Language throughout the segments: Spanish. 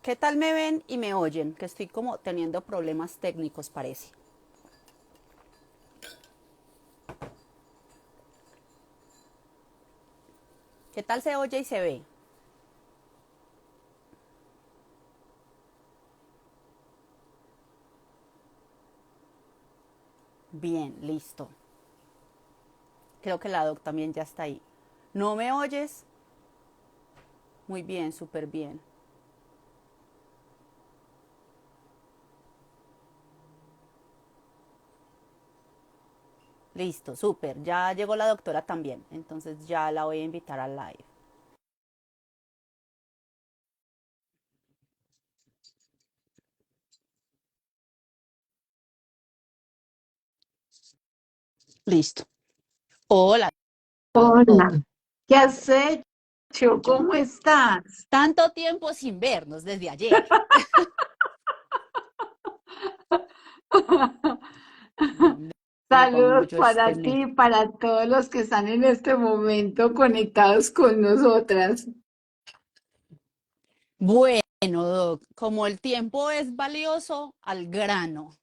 ¿Qué tal me ven y me oyen? Que estoy como teniendo problemas técnicos, parece. ¿Qué tal se oye y se ve? Bien, listo. Creo que la doc también ya está ahí. ¿No me oyes? Muy bien, súper bien. Listo, súper. Ya llegó la doctora también. Entonces ya la voy a invitar al live. Listo. Hola, doc. Hola, ¿qué has hecho? ¿Cómo estás? Tanto tiempo sin vernos desde ayer. Me pongo Saludos yo este para negro. ti y para todos los que están en este momento conectados con nosotras. Bueno, doc, como el tiempo es valioso, al grano.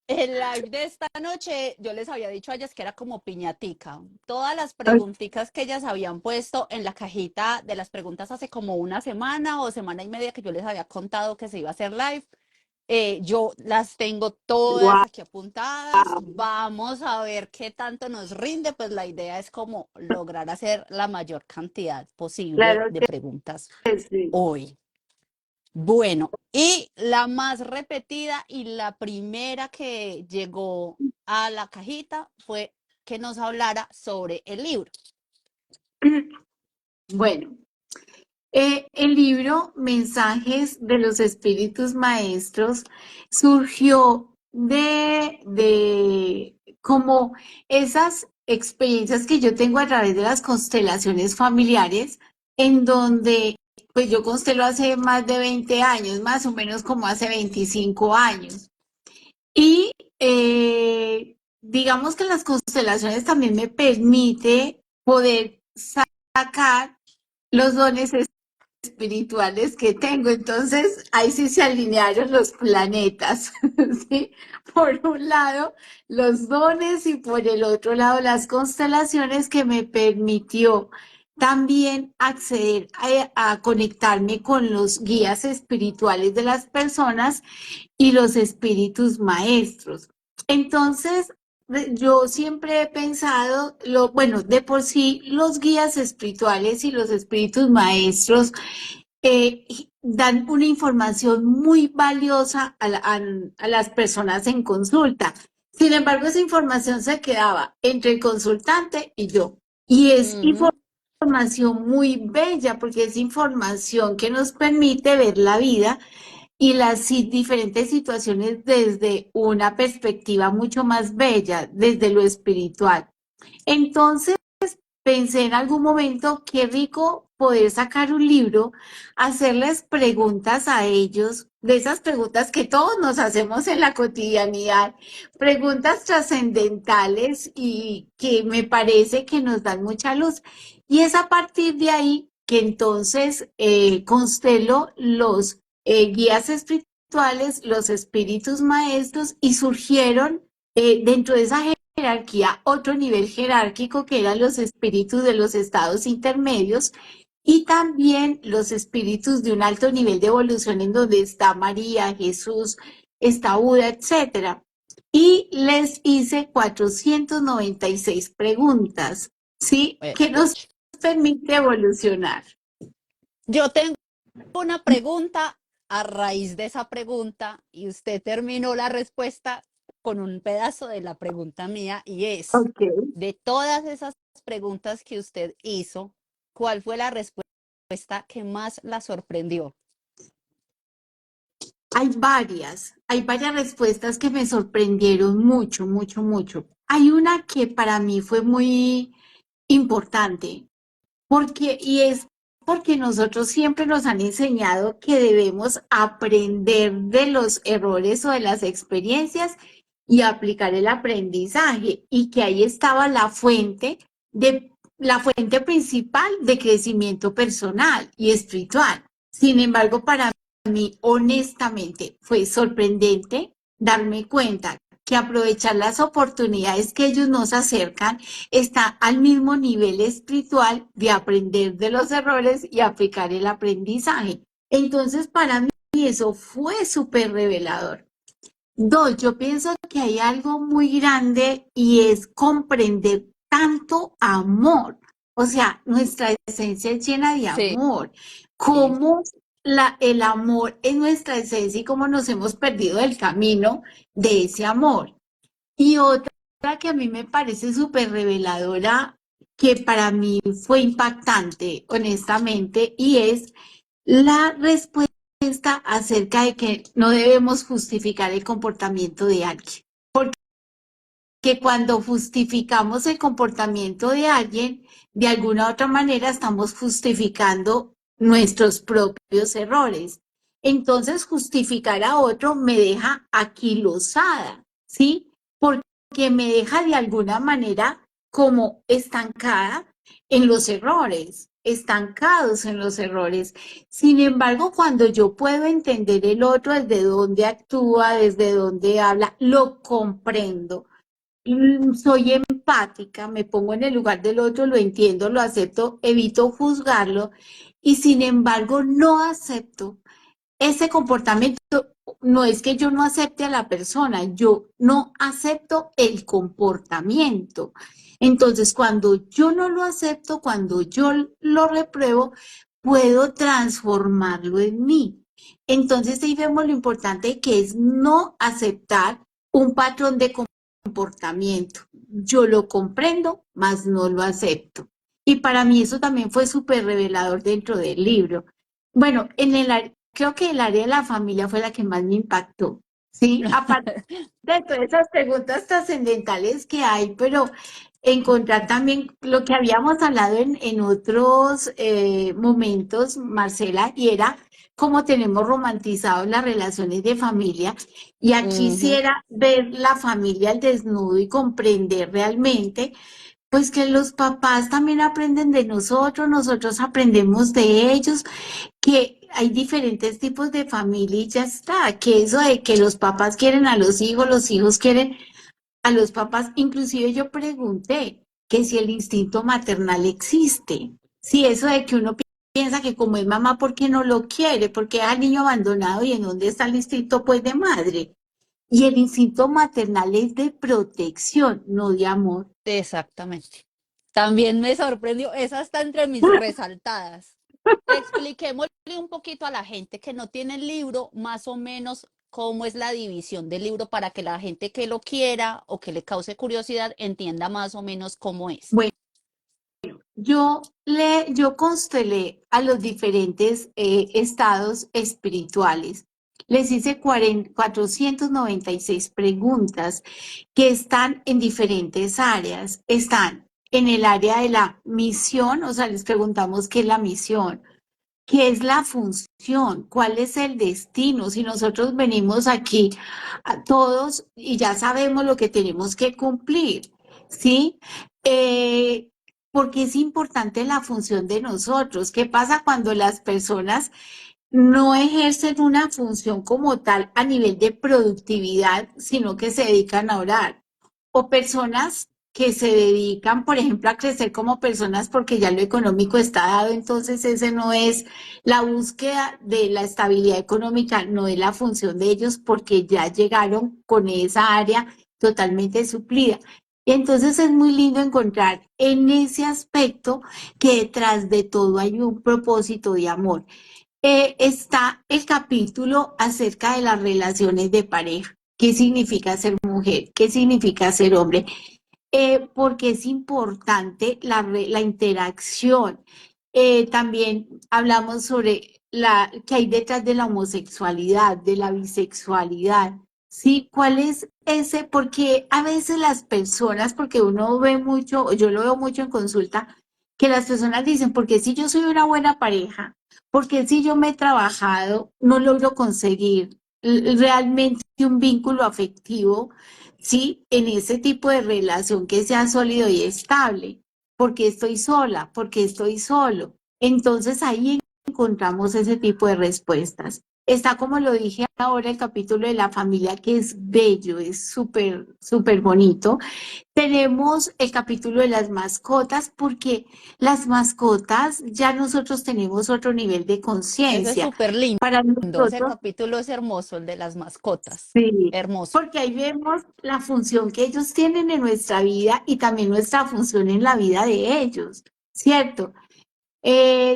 El live de esta noche, yo les había dicho a ellas que era como piñatica. Todas las preguntitas que ellas habían puesto en la cajita de las preguntas hace como una semana o semana y media que yo les había contado que se iba a hacer live, yo las tengo todas Wow, aquí apuntadas. Vamos a ver qué tanto nos rinde. Pues la idea es como lograr hacer la mayor cantidad posible claro de que preguntas sí. hoy. Bueno, y la más repetida y la primera que llegó a la cajita fue que nos hablara sobre el libro. Bueno, el libro Mensajes de los Espíritus Maestros surgió de como esas experiencias que yo tengo a través de las constelaciones familiares, en donde pues yo constelo hace más de 20 años, más o menos como hace 25 años. Y digamos que las constelaciones también me permite poder sacar los dones espirituales que tengo. Entonces, ahí sí se alinearon los planetas, ¿sí? Por un lado, los dones y por el otro lado, las constelaciones que me permitió también acceder a conectarme con los guías espirituales de las personas y los espíritus maestros. Entonces, yo siempre he pensado, bueno, de por sí los guías espirituales y los espíritus maestros eh, dan una información muy valiosa a las personas en consulta. Sin embargo, esa información se quedaba entre el consultante y yo. Y es Ujú. información muy bella porque es información que nos permite ver la vida y las diferentes situaciones desde una perspectiva mucho más bella, desde lo espiritual. Entonces, pensé en algún momento, qué rico poder sacar un libro, hacerles preguntas a ellos, de esas preguntas que todos nos hacemos en la cotidianidad, preguntas trascendentales y que me parece que nos dan mucha luz. Y es a partir de ahí que entonces constelo los guías espirituales, los espíritus maestros y surgieron dentro de esa jerarquía, otro nivel jerárquico que eran los espíritus de los estados intermedios y también los espíritus de un alto nivel de evolución en donde está María, Jesús, está Buda, etcétera. Y les hice 496 preguntas, ¿sí? Que nos Pucha. permite evolucionar. Yo tengo una pregunta a raíz de esa pregunta y usted terminó la respuesta con un pedazo de la pregunta mía y es, Ok. de todas esas preguntas que usted hizo, ¿cuál fue la respuesta que más la sorprendió? Hay varias respuestas que me sorprendieron mucho, mucho, mucho. Hay una que para mí fue muy importante, y es porque nosotros siempre nos han enseñado que debemos aprender de los errores o de las experiencias y aplicar el aprendizaje, y que ahí estaba la fuente principal de crecimiento personal y espiritual. Sin embargo, para mí, honestamente, fue sorprendente darme cuenta que aprovechar las oportunidades que ellos nos acercan está al mismo nivel espiritual de aprender de los errores y aplicar el aprendizaje. Entonces, para mí eso fue súper revelador. Dos, yo pienso que hay algo muy grande y es comprender tanto amor. O sea, nuestra esencia es llena de Sí, amor. Cómo el amor es nuestra esencia y cómo nos hemos perdido el camino de ese amor. Y otra que a mí me parece súper reveladora, que para mí fue impactante, honestamente, y es la respuesta acerca de que no debemos justificar el comportamiento de alguien. Que cuando justificamos el comportamiento de alguien, de alguna u otra manera estamos justificando nuestros propios errores. Entonces, justificar a otro me deja aquilosada, ¿sí? Porque me deja de alguna manera como estancada en los errores, estancados en los errores. Sin embargo, cuando yo puedo entender el otro desde dónde actúa, desde dónde habla, lo comprendo, soy empática, me pongo en el lugar del otro, lo entiendo, lo acepto, evito juzgarlo y sin embargo no acepto ese comportamiento. No es que yo no acepte a la persona, yo no acepto el comportamiento. Entonces, cuando yo no lo acepto, cuando yo lo repruebo, puedo transformarlo en mí. Entonces, ahí vemos lo importante que es no aceptar un patrón de comportamiento. Yo lo comprendo, mas no lo acepto. Y para mí eso también fue súper revelador dentro del libro. Bueno, creo que el área de la familia fue la que más me impactó, ¿sí? Aparte de todas esas preguntas trascendentales que hay, pero encontrar también lo que habíamos hablado en otros momentos, Marcela, y era cómo tenemos romantizado las relaciones de familia. Y aquí sí ujú, era ver la familia al desnudo y comprender realmente, pues que los papás también aprenden de nosotros, nosotros aprendemos de ellos, que hay diferentes tipos de familia y ya está, que eso de que los papás quieren a los hijos quieren a los papás, inclusive yo pregunté que si el instinto maternal existe, si eso de que uno piensa que como es mamá, ¿por qué no lo quiere? Porque es al niño abandonado y en dónde está el instinto pues de madre. Y el instinto maternal es de protección, no de amor. exactamente. También me sorprendió, esa está entre mis resaltadas. Expliquémosle un poquito a la gente que no tiene el libro, más o menos cómo es la división del libro para que la gente que lo quiera o que le cause curiosidad entienda más o menos cómo es. Bueno, yo constelé a los diferentes estados espirituales. Les hice 496 preguntas que están en diferentes áreas. Están en el área de la misión, o sea, les preguntamos qué es la misión, qué es la función, cuál es el destino. Si nosotros venimos aquí a todos y ya sabemos lo que tenemos que cumplir, ¿sí? Eh, Porque es importante la función de nosotros. ¿Qué pasa cuando las personas no ejercen una función como tal a nivel de productividad, sino que se dedican a orar? O personas que se dedican, por ejemplo, a crecer como personas porque ya lo económico está dado, entonces ese no es la búsqueda de la estabilidad económica, no es la función de ellos porque ya llegaron con esa área totalmente suplida. Y entonces es muy lindo encontrar en ese aspecto que detrás de todo hay un propósito de amor. Está el capítulo acerca de las relaciones de pareja. ¿Qué significa ser mujer? ¿Qué significa ser hombre? Porque es importante la interacción. También hablamos sobre que hay detrás de la homosexualidad, de la bisexualidad. ¿Sí? ¿Cuál es ese? Porque a veces las personas, porque uno ve mucho, o yo lo veo mucho en consulta, que las personas dicen, porque si yo soy una buena pareja, porque si yo me he trabajado, no logro conseguir realmente un vínculo afectivo, ¿sí? En ese tipo de relación que sea sólido y estable, porque estoy sola, porque estoy solo. Entonces ahí encontramos ese tipo de respuestas. Está, como lo dije ahora, el capítulo de la familia, que es bello, es súper, súper bonito. Tenemos el capítulo de las mascotas, porque las mascotas ya nosotros tenemos otro nivel de Ese es conciencia. súper Para lindo. Ese nosotros, capítulo es hermoso, el de las mascotas. sí, Hermoso. porque ahí vemos la función que ellos tienen en nuestra vida y también nuestra función en la vida de ellos, ¿cierto?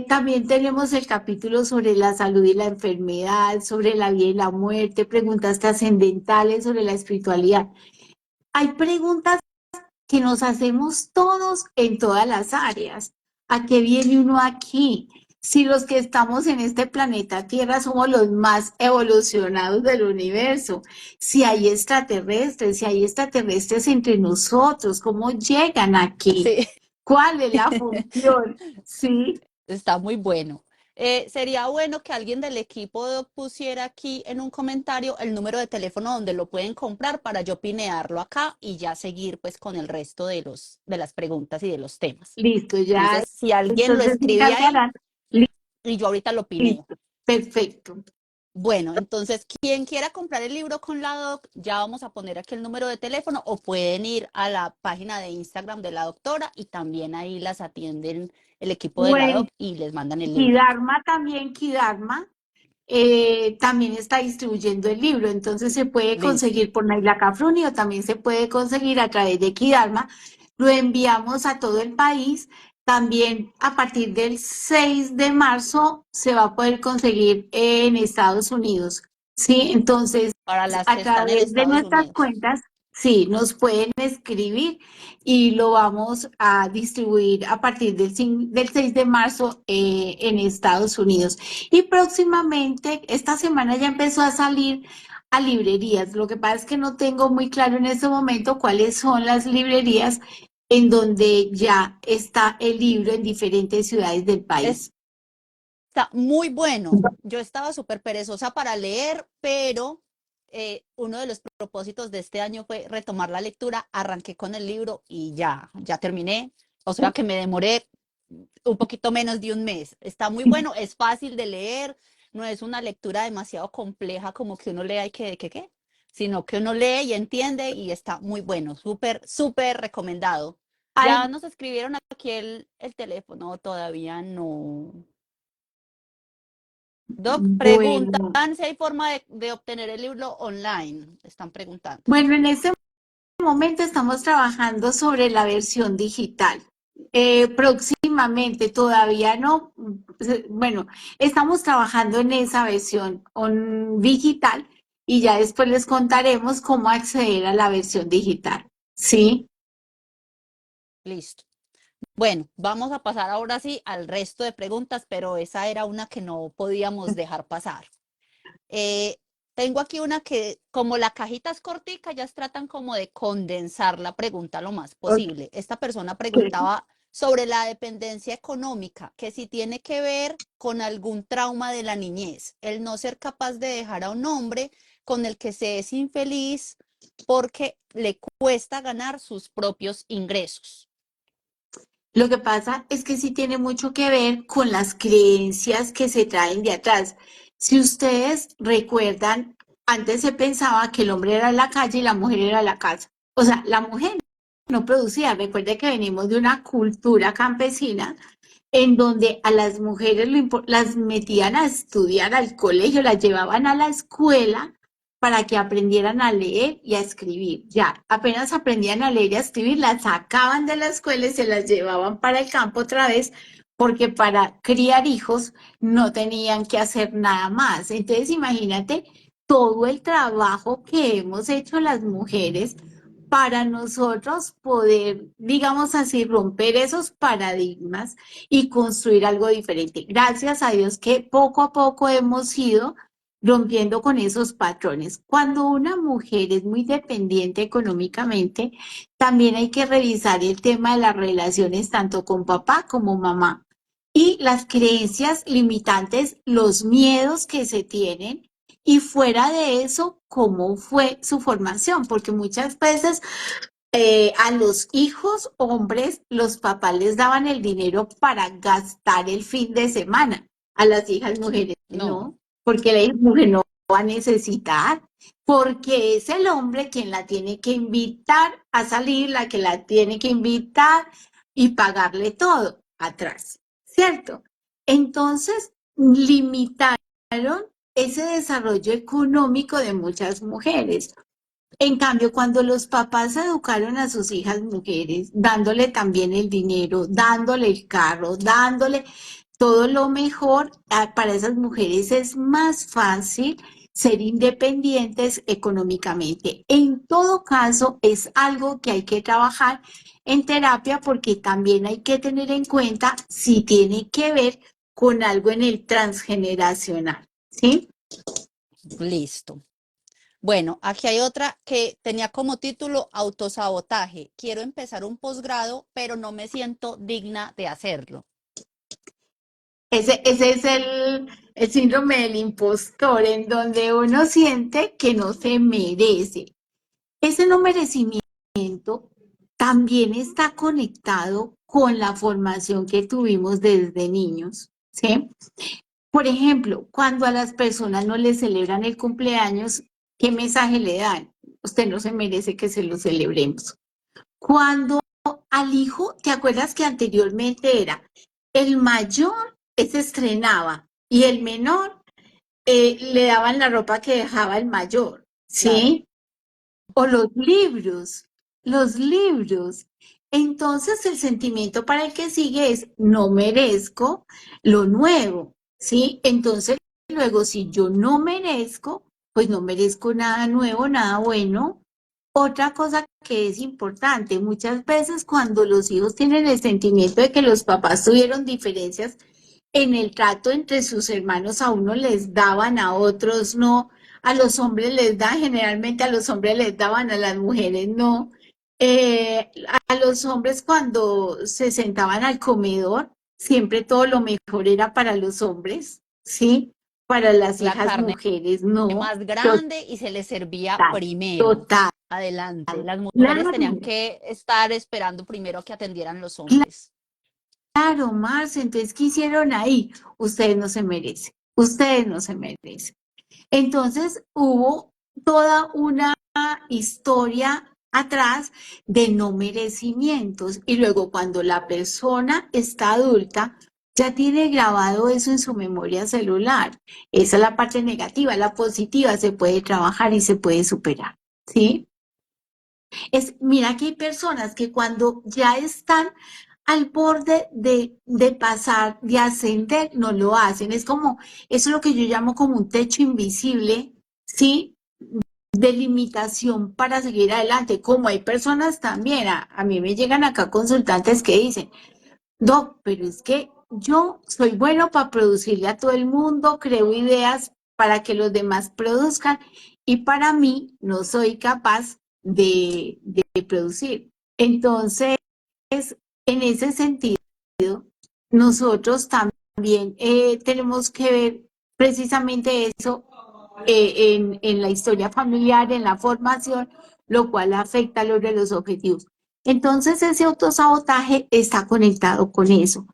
También tenemos el capítulo sobre la salud y la enfermedad, sobre la vida y la muerte, preguntas trascendentales sobre la espiritualidad. Hay preguntas que nos hacemos todos en todas las áreas. ¿A qué viene uno aquí? Si los que estamos en este planeta Tierra somos los más evolucionados del universo, si hay extraterrestres entre nosotros, ¿cómo llegan aquí? Sí. ¿Cuál es la función? Sí, Está muy bueno. Sería bueno que alguien del equipo pusiera aquí en un comentario el número de teléfono donde lo pueden comprar para yo pinearlo acá y ya seguir pues con el resto de las preguntas y de los temas. listo, ya. Entonces, si alguien lo Entonces se escribe ahí encargarán. Li- y yo ahorita lo pineo. Listo, perfecto. Bueno, entonces quien quiera comprar el libro con la doc, ya vamos a poner aquí el número de teléfono o pueden ir a la página de Instagram de la doctora y también ahí las atienden el equipo de la Bueno, doc y les mandan el libro. Kidarma también, Kidarma. También está distribuyendo el libro, entonces se puede Listo. conseguir por Naila Cafruni o también se puede conseguir a través de Kidarma. Lo enviamos a todo el país. También a partir del 6 de marzo se va a poder conseguir en Estados Unidos. Sí, entonces Para las que a están en través de Estados nuestras Unidos. cuentas, sí, nos pueden escribir y lo vamos a distribuir a partir del 6 de marzo en Estados Unidos. Y próximamente, esta semana ya empezó a salir a librerías. Lo que pasa es que no tengo muy claro en este momento cuáles son las librerías en donde ya está el libro en diferentes ciudades del país. Está muy bueno. Yo estaba súper perezosa para leer, pero uno de los propósitos de este año fue retomar la lectura. Arranqué con el libro y ya terminé. O sea que me demoré un poquito menos de un mes. Está muy bueno, es fácil de leer, no es una lectura demasiado compleja como que uno lea y que, sino que uno lee y entiende y está muy bueno, súper, súper recomendado. Ya Ay, nos escribieron aquí el teléfono, todavía no. Doc, bueno, preguntan si hay forma de obtener el libro online. Están preguntando. bueno, en este momento estamos trabajando sobre la versión digital. Próximamente, todavía no, bueno, estamos trabajando en esa versión digital y ya después les contaremos cómo acceder a la versión digital. ¿Sí? Listo. Bueno, vamos a pasar ahora sí al resto de preguntas, pero esa era una que no podíamos dejar pasar. Eh, Tengo aquí una que, como la cajita es cortica, ellas tratan como de condensar la pregunta lo más Ok. posible. Esta persona preguntaba sobre la dependencia económica, que si tiene que ver con algún trauma de la niñez, el no ser capaz de dejar a un hombre con el que se es infeliz porque le cuesta ganar sus propios ingresos. Lo que pasa es que sí tiene mucho que ver con las creencias que se traen de atrás. Si ustedes recuerdan, antes se pensaba que el hombre era la calle y la mujer era la casa. O sea, la mujer no producía. Recuerde que venimos de una cultura campesina en donde a las mujeres las metían a estudiar al colegio, las llevaban a la escuela para que aprendieran a leer y a escribir. Ya, apenas aprendían a leer y a escribir, las sacaban de la escuela y se las llevaban para el campo otra vez, porque para criar hijos no tenían que hacer nada más. Entonces, imagínate todo el trabajo que hemos hecho las mujeres para nosotros poder, digamos así, romper esos paradigmas y construir algo diferente. Gracias a Dios que poco a poco hemos ido rompiendo con esos patrones. Cuando una mujer es muy dependiente económicamente, también hay que revisar el tema de las relaciones tanto con papá como mamá y las creencias limitantes, los miedos que se tienen y fuera de eso, cómo fue su formación, porque muchas veces a los hijos hombres, los papás les daban el dinero para gastar el fin de semana. A las hijas mujeres No, no, porque la hija mujer no va a necesitar, porque es el hombre quien la tiene que invitar a salir, la que la tiene que invitar y pagarle todo atrás, ¿cierto? Entonces, limitaron ese desarrollo económico de muchas mujeres. En cambio, cuando los papás educaron a sus hijas mujeres, dándole también el dinero, dándole el carro, dándole todo lo mejor, para esas mujeres es más fácil ser independientes económicamente. En todo caso, es algo que hay que trabajar en terapia porque también hay que tener en cuenta si tiene que ver con algo en el transgeneracional, ¿sí? listo. Bueno, aquí hay otra que tenía como título autosabotaje. Quiero empezar un posgrado, pero no me siento digna de hacerlo. Ese es el síndrome del impostor, en donde uno siente que no se merece. Ese no merecimiento también está conectado con la formación que tuvimos desde niños, ¿sí? Por ejemplo, cuando a las personas no les celebran el cumpleaños, ¿qué mensaje le dan? Usted no se merece que se lo celebremos. Cuando al hijo, ¿te acuerdas que anteriormente era el mayor se estrenaba y el menor le daban la ropa que dejaba el mayor, Claro, ¿sí? O los libros. Entonces el sentimiento para el que sigue es no merezco lo nuevo, ¿sí? Entonces luego si yo no merezco, pues no merezco nada nuevo, nada bueno. Otra cosa que es importante, muchas veces cuando los hijos tienen el sentimiento de que los papás tuvieron diferencias en el trato entre sus hermanos, a uno les daban, a otros no, a los hombres les dan, generalmente a los hombres les daban, a las mujeres no. A los hombres cuando se sentaban al comedor, siempre todo lo mejor era para los hombres, ¿sí? Para las la hijas carne mujeres no. más grande y se les servía Total, primero. total. Adelante. Las mujeres tenían Claro, que estar esperando primero que atendieran los hombres. claro, Marce, entonces, ¿qué hicieron ahí? Ustedes no se merecen, ustedes no se merecen. Entonces hubo toda una historia atrás de no merecimientos y luego cuando la persona está adulta, ya tiene grabado eso en su memoria celular. Esa es la parte negativa, la positiva se puede trabajar y se puede superar, ¿sí? Mira que hay personas que cuando ya están al borde de pasar, de ascender, no lo hacen. Es como, eso es lo que yo llamo como un techo invisible, ¿sí? De limitación para seguir adelante. Como hay personas también, a mí me llegan acá consultantes que dicen, Doc, pero es que yo soy bueno para producirle a todo el mundo, creo ideas para que los demás produzcan y para mí no soy capaz de producir. Entonces, en ese sentido, nosotros también tenemos que ver precisamente eso en la historia familiar, en la formación, lo cual afecta a los de los objetivos. Entonces, ese autosabotaje está conectado con eso.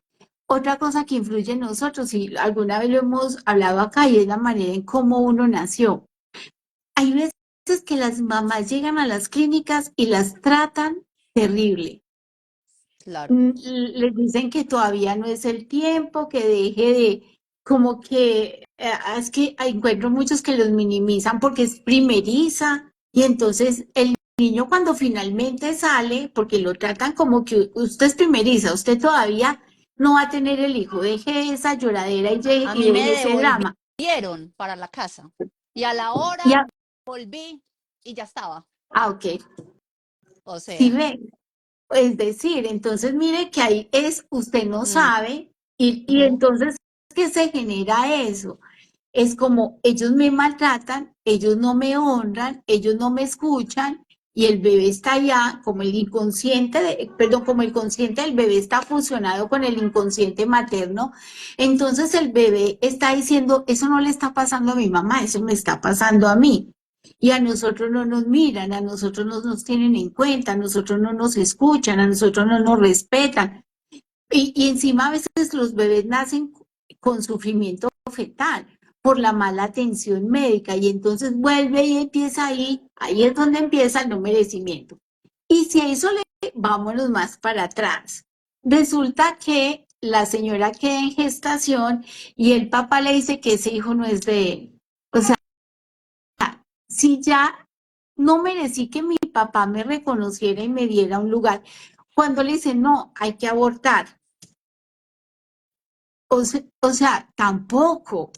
Otra cosa que influye en nosotros, y alguna vez lo hemos hablado acá, y es la manera en cómo uno nació. Hay veces que las mamás llegan a las clínicas y las tratan terrible. Claro. Les dicen que todavía no es el tiempo, que deje de, como que, es que encuentro muchos que los minimizan porque es primeriza, y entonces el niño cuando finalmente sale, porque lo tratan como que usted es primeriza, usted todavía no va a tener el hijo, deje esa lloradera A y mí me deje ese drama. devolvieron para la casa y a la Y hora volví y ya estaba. ok, O si sea, ve, es decir, entonces mire que ahí es, usted no ujú, sabe, y entonces, ¿qué se genera eso? Es como ellos me maltratan, ellos no me honran, ellos no me escuchan, y el bebé está allá, como el inconsciente, perdón, como el consciente del bebé está fusionado con el inconsciente materno, entonces el bebé está diciendo, eso no le está pasando a mi mamá, eso me está pasando a mí. Y a nosotros no nos miran, a nosotros no nos tienen en cuenta, a nosotros no nos escuchan, a nosotros no nos respetan. Y encima a veces los bebés nacen con sufrimiento fetal por la mala atención médica y entonces vuelve y empieza ahí es donde empieza el no merecimiento. Y si a eso le vámonos más para atrás, resulta que la señora queda en gestación y el papá le dice que ese hijo no es de él. O sea, si ya no merecí que mi papá me reconociera y me diera un lugar, cuando le dicen, no, hay que abortar. O sea, tampoco.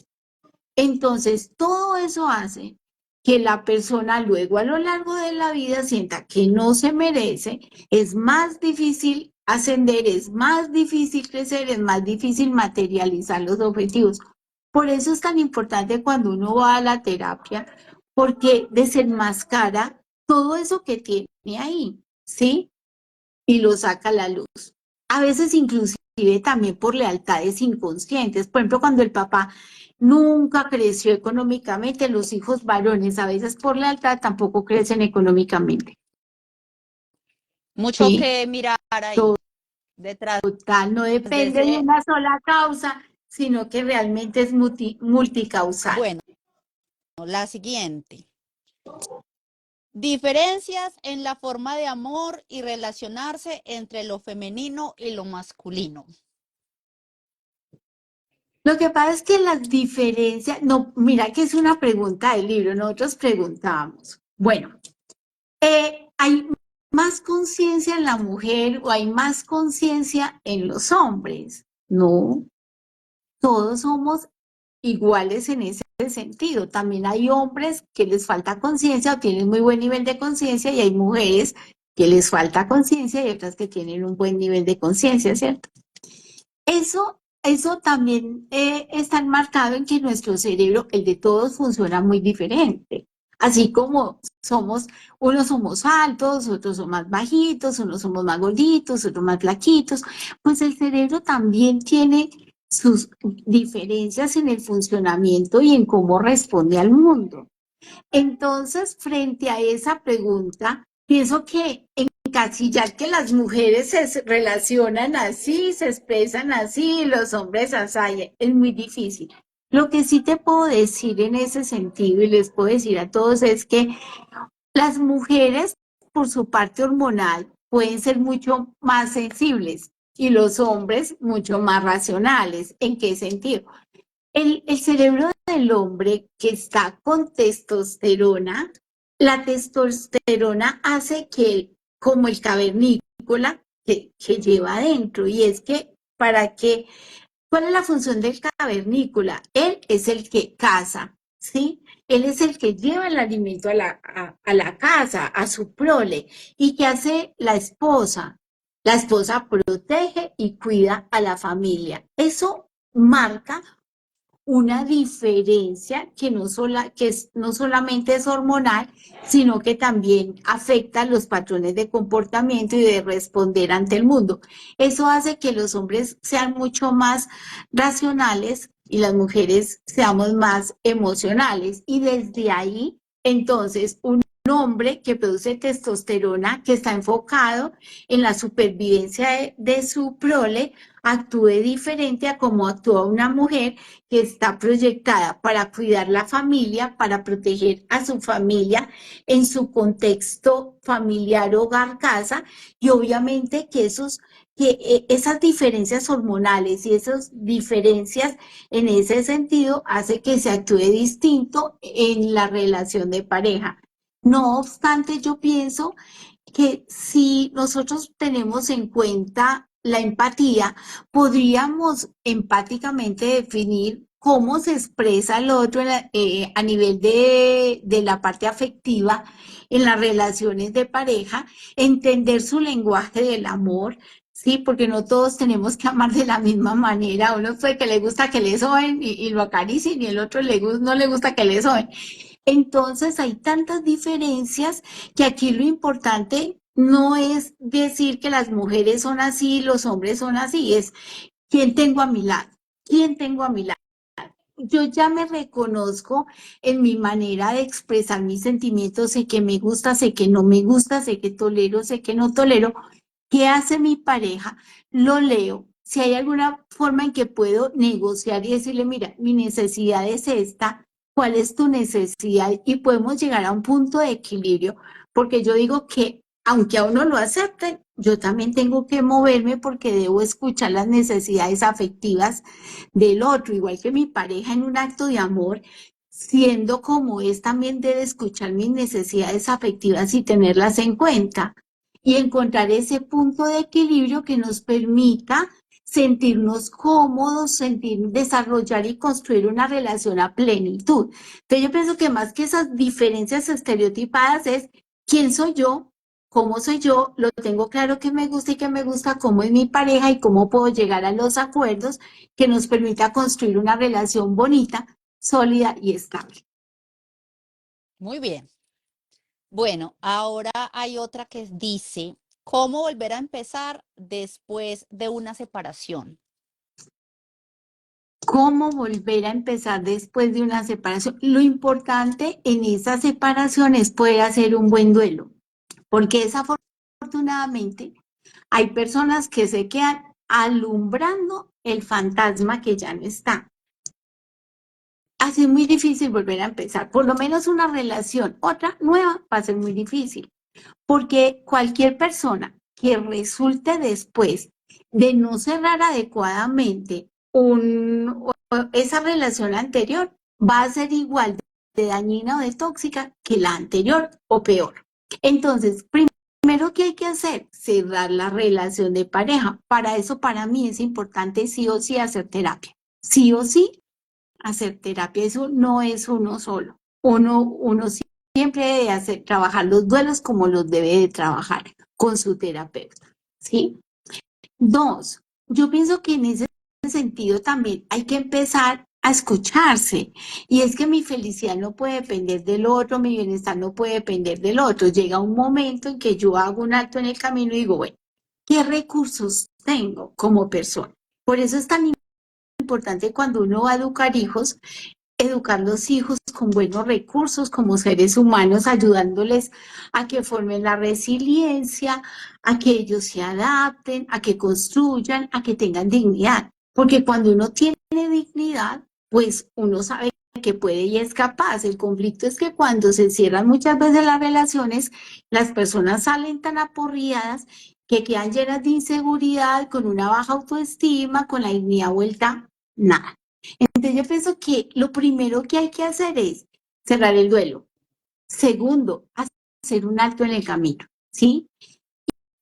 Entonces, todo eso hace que la persona luego a lo largo de la vida sienta que no se merece, es más difícil ascender, es más difícil crecer, es más difícil materializar los objetivos. Por eso es tan importante cuando uno va a la terapia, porque desenmascara todo eso que tiene ahí, ¿sí? Y lo saca a la luz. A veces inclusive también por lealtades inconscientes. Por ejemplo, cuando el papá nunca creció económicamente, los hijos varones a veces por lealtad tampoco crecen económicamente. Mucho ¿Sí? que mirar ahí, detrás Total, no de depende de ese. una sola causa, sino que realmente es multicausal. Bueno, la siguiente. Diferencias en la forma de amor y relacionarse entre lo femenino y lo masculino. Lo que pasa es que las diferencias, no, mira que es una pregunta del libro, nosotros preguntábamos, bueno, ¿hay más conciencia en la mujer o hay más conciencia en los hombres? No, todos somos iguales en ese sentido. También hay hombres que les falta conciencia o tienen muy buen nivel de conciencia y hay mujeres que les falta conciencia y otras que tienen un buen nivel de conciencia, ¿cierto? Eso también está enmarcado en que nuestro cerebro, el de todos, funciona muy diferente. Así como unos somos altos, otros son más bajitos, unos somos más gorditos, otros más flaquitos, pues el cerebro también tiene sus diferencias en el funcionamiento y en cómo responde al mundo. Entonces, frente a esa pregunta, pienso que encasillar que las mujeres se relacionan así, se expresan así, los hombres así, es muy difícil. Lo que sí te puedo decir en ese sentido y les puedo decir a todos es que las mujeres, por su parte hormonal, pueden ser mucho más sensibles y los hombres mucho más racionales. ¿En qué sentido? El cerebro del hombre que está con testosterona, la testosterona hace que, como el cavernícola que lleva adentro, y es que para que, ¿cuál es la función del cavernícola? Él es el que caza, ¿sí? Él es el que lleva el alimento a la casa, a su prole. ¿Y qué hace la esposa? La esposa protege y cuida a la familia. Eso marca una diferencia que no solamente es hormonal, sino que también afecta los patrones de comportamiento y de responder ante el mundo. Eso hace que los hombres sean mucho más racionales y las mujeres seamos más emocionales. Y desde ahí, entonces, un hombre que produce testosterona, que está enfocado en la supervivencia de su prole, actúe diferente a como actúa una mujer que está proyectada para cuidar la familia, para proteger a su familia en su contexto familiar, hogar, casa, y obviamente que esas diferencias hormonales y esas diferencias en ese sentido hace que se actúe distinto en la relación de pareja. No obstante, yo pienso que si nosotros tenemos en cuenta la empatía, podríamos empáticamente definir cómo se expresa el otro a nivel de la parte afectiva en las relaciones de pareja, entender su lenguaje del amor. Sí, porque no todos tenemos que amar de la misma manera. Uno puede que le gusta que le soben y lo acaricien y el otro no le gusta que le soben. Entonces hay tantas diferencias que aquí lo importante no es decir que las mujeres son así, los hombres son así, es quién tengo a mi lado, quién tengo a mi lado. Yo ya me reconozco en mi manera de expresar mis sentimientos, sé que me gusta, sé que no me gusta, sé que tolero, sé que no tolero. ¿Qué hace mi pareja? Lo leo, si hay alguna forma en que puedo negociar y decirle, mira, mi necesidad es esta, ¿cuál es tu necesidad? Y podemos llegar a un punto de equilibrio, porque yo digo que aunque a uno lo acepten, yo también tengo que moverme porque debo escuchar las necesidades afectivas del otro, igual que mi pareja en un acto de amor, siendo como es, también debe escuchar mis necesidades afectivas y tenerlas en cuenta y encontrar ese punto de equilibrio que nos permita sentirnos cómodos, desarrollar y construir una relación a plenitud. Entonces yo pienso que más que esas diferencias estereotipadas es quién soy yo, cómo soy yo, lo tengo claro que me gusta y que me gusta, cómo es mi pareja y cómo puedo llegar a los acuerdos que nos permita construir una relación bonita, sólida y estable. Muy bien. Bueno, ahora hay otra que dice, ¿cómo volver a empezar después de una separación? ¿Cómo volver a empezar después de una separación? Lo importante en esa separación es poder hacer un buen duelo, porque desafortunadamente hay personas que se quedan alumbrando el fantasma que ya no está. Así es muy difícil volver a empezar, por lo menos una relación, otra nueva va a ser muy difícil, porque cualquier persona que resulte después de no cerrar adecuadamente esa relación anterior va a ser igual de dañina o de tóxica que la anterior o peor. Entonces, primero que hay que hacer, cerrar la relación de pareja. Para eso, para mí es importante sí o sí hacer terapia. Sí o sí hacer terapia. Eso no es uno solo. Uno siempre debe trabajar los duelos como los debe de trabajar con su terapeuta. ¿Sí? Dos, yo pienso que en ese sentido también hay que empezar a escucharse. Y es que mi felicidad no puede depender del otro, mi bienestar no puede depender del otro. Llega un momento en que yo hago un acto en el camino y digo, bueno, ¿qué recursos tengo como persona? Por eso es tan importante cuando uno va a educar hijos, educar los hijos con buenos recursos como seres humanos, ayudándoles a que formen la resiliencia, a que ellos se adapten, a que construyan, a que tengan dignidad. Porque cuando uno tiene dignidad, pues uno sabe que puede y es capaz. El conflicto es que cuando se cierran muchas veces las relaciones, las personas salen tan aporreadas que quedan llenas de inseguridad, con una baja autoestima, con la dignidad vuelta, nada. Entonces yo pienso que lo primero que hay que hacer es cerrar el duelo. Segundo, hacer un alto en el camino, ¿sí?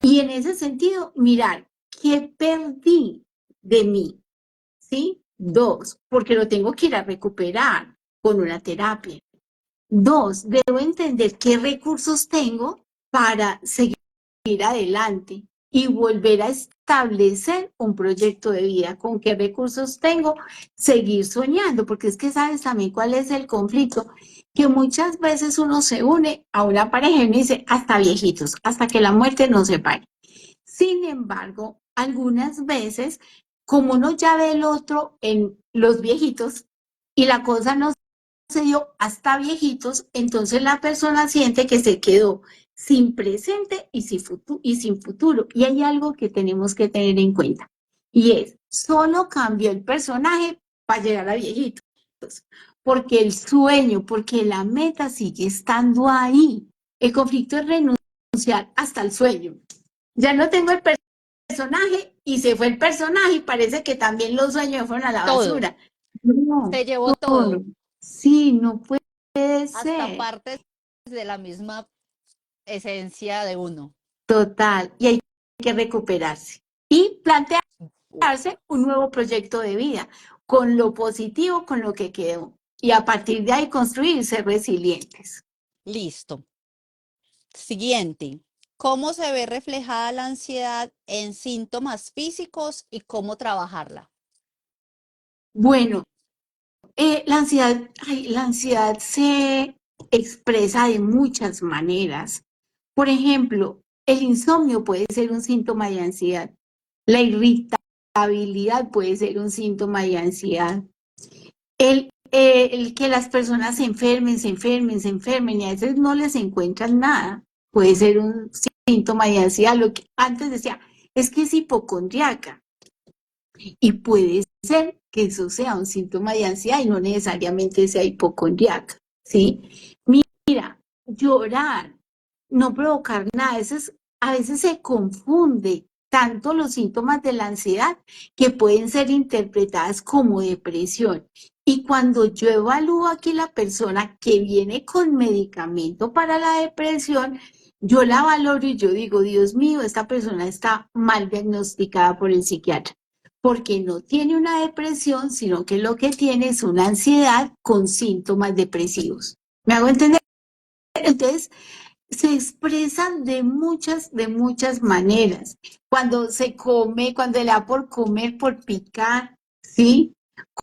Y en ese sentido, mirar qué perdí de mí, ¿sí? Dos, porque lo tengo que ir a recuperar con una terapia. Dos, debo entender qué recursos tengo para seguir adelante y volver a establecer un proyecto de vida, con qué recursos tengo, seguir soñando, porque es que sabes también cuál es el conflicto, que muchas veces uno se une a una pareja y me dice hasta viejitos, hasta que la muerte nos separe. Sin embargo, algunas veces, como uno ya ve el otro en los viejitos y la cosa no se dio hasta viejitos, entonces la persona siente que se quedó sin presente y sin futuro. Y hay algo que tenemos que tener en cuenta, y es, solo cambió el personaje para llegar a viejitos, porque el sueño, porque la meta sigue estando ahí. El conflicto es renunciar hasta el sueño. Ya no tengo el personaje y se fue el personaje y parece que también los sueños fueron a la Todo, basura. No, se llevó todo, sí, no puede hasta ser. partes de la misma esencia de uno. Total. Y hay que recuperarse y plantearse un nuevo proyecto de vida con lo positivo, con lo que quedó. Y a partir de ahí construir, ser resilientes. Listo. Siguiente. ¿Cómo se ve reflejada la ansiedad en síntomas físicos y cómo trabajarla? Bueno, la ansiedad se expresa de muchas maneras. Por ejemplo, el insomnio puede ser un síntoma de ansiedad. La irritabilidad puede ser un síntoma de ansiedad. El que las personas se enfermen y a veces no les encuentran nada, puede ser un síntoma de ansiedad. Lo que antes decía, es que es hipocondriaca. Y puede ser que eso sea un síntoma de ansiedad y no necesariamente sea hipocondriaca, ¿sí? Mira, llorar, no provocar nada, a veces se confunde tanto los síntomas de la ansiedad que pueden ser interpretadas como depresión. Y cuando yo evalúo aquí la persona que viene con medicamento para la depresión, yo la valoro y yo digo, Dios mío, esta persona está mal diagnosticada por el psiquiatra, porque no tiene una depresión, sino que lo que tiene es una ansiedad con síntomas depresivos. ¿Me hago entender? Entonces, se expresan de muchas maneras. Cuando se come, cuando le da por comer, por picar, ¿sí?